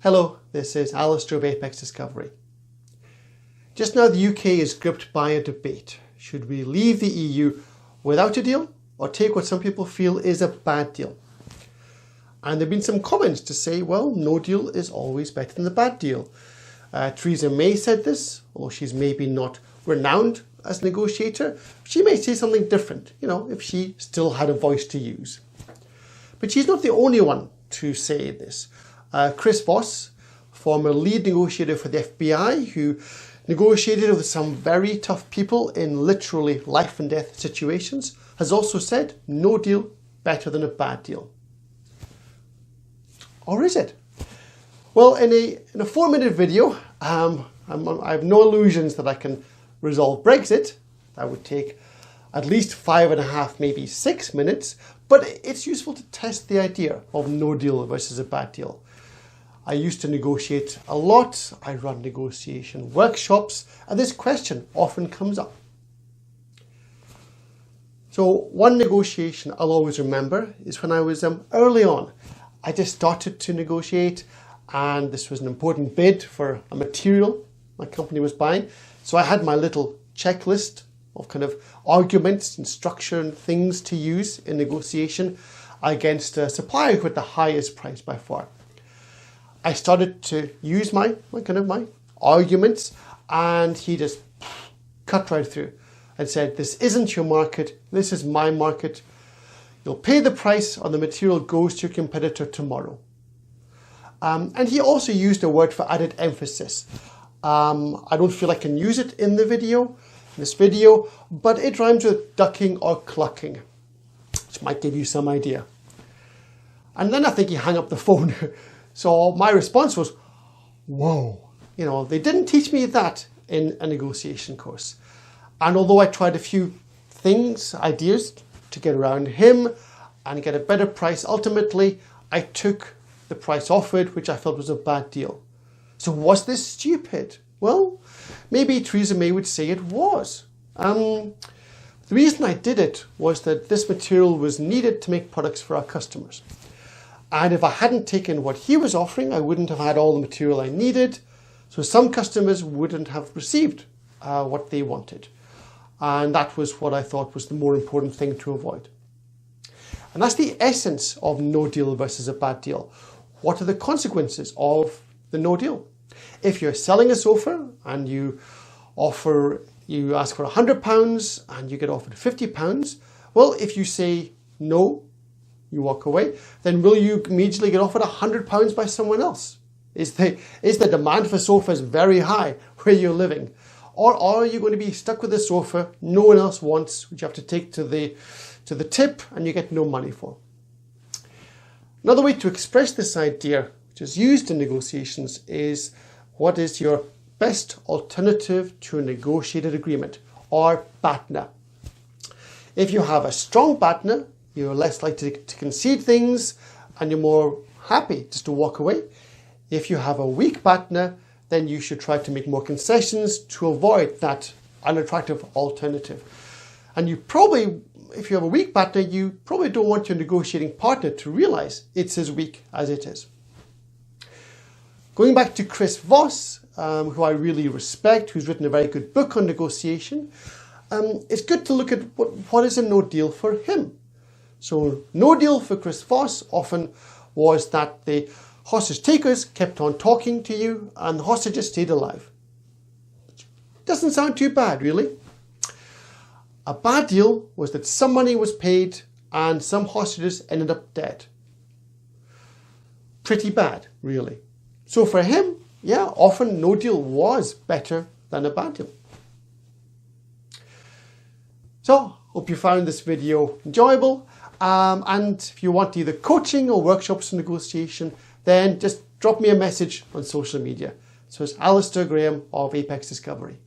Hello, this is Alasdair of Apex Discovery. Just now the UK is gripped by a debate. Should we leave the EU without a deal or take what some people feel is a bad deal? And there have been some comments to say, well, no deal is always better than a bad deal. Theresa May said this, although she's maybe not renowned as a negotiator. She may say something different, if she still had a voice to use. But she's not the only one to say this. Chris Voss, former lead negotiator for the FBI, who negotiated with some very tough people in literally life and death situations, has also said no deal better than a bad deal. Or is it? Well, in a 4-minute video, I have no illusions that I can resolve Brexit. That would take at least 5.5, maybe 6 minutes, but it's useful to test the idea of no deal versus a bad deal. I used to negotiate a lot. I run negotiation workshops, and this question often comes up. So one negotiation I'll always remember is when I was early on. I just started to negotiate, and this was an important bid for a material my company was buying. So I had my little checklist of kind of arguments and structure and things to use in negotiation against a supplier with the highest price by far. I started to use my arguments, and he just cut right through and said, this isn't your market, this is my market. You'll pay the price on the material goes to your competitor tomorrow. And he also used a word for added emphasis. I don't feel I can use it in this video, but it rhymes with ducking or clucking, which might give you some idea. And then I think he hung up the phone. So my response was, whoa, they didn't teach me that in a negotiation course. And although I tried a few ideas to get around him and get a better price, ultimately I took the price offered, which I felt was a bad deal. So was this stupid? Well, maybe Theresa May would say it was. The reason I did it was that this material was needed to make products for our customers. And if I hadn't taken what he was offering, I wouldn't have had all the material I needed. So some customers wouldn't have received what they wanted. And that was what I thought was the more important thing to avoid. And that's the essence of no deal versus a bad deal. What are the consequences of the no deal? If you're selling a sofa and you ask for £100 and you get offered £50, well, if you say no, you walk away, then will you immediately get offered £100 by someone else? Is the demand for sofas very high where you're living? Or are you going to be stuck with a sofa no one else wants, which you have to take to the tip and you get no money for? Another way to express this idea, which is used in negotiations, is what is your best alternative to a negotiated agreement, or BATNA. If you have a strong BATNA, you're less likely to concede things and you're more happy just to walk away. If you have a weak BATNA, then you should try to make more concessions to avoid that unattractive alternative. And if you have a weak BATNA, you probably don't want your negotiating partner to realize it's as weak as it is. Going back to Chris Voss, who I really respect, who's written a very good book on negotiation, it's good to look at what is a no deal for him. So no deal for Chris Voss often was that the hostage takers kept on talking to you and the hostages stayed alive. Doesn't sound too bad, really. A bad deal was that some money was paid and some hostages ended up dead. Pretty bad, really. So for him, yeah, often no deal was better than a bad deal. So, hope you found this video enjoyable. And if you want either coaching or workshops on negotiation, then just drop me a message on social media. So it's Alasdair Graham of Apex Discovery.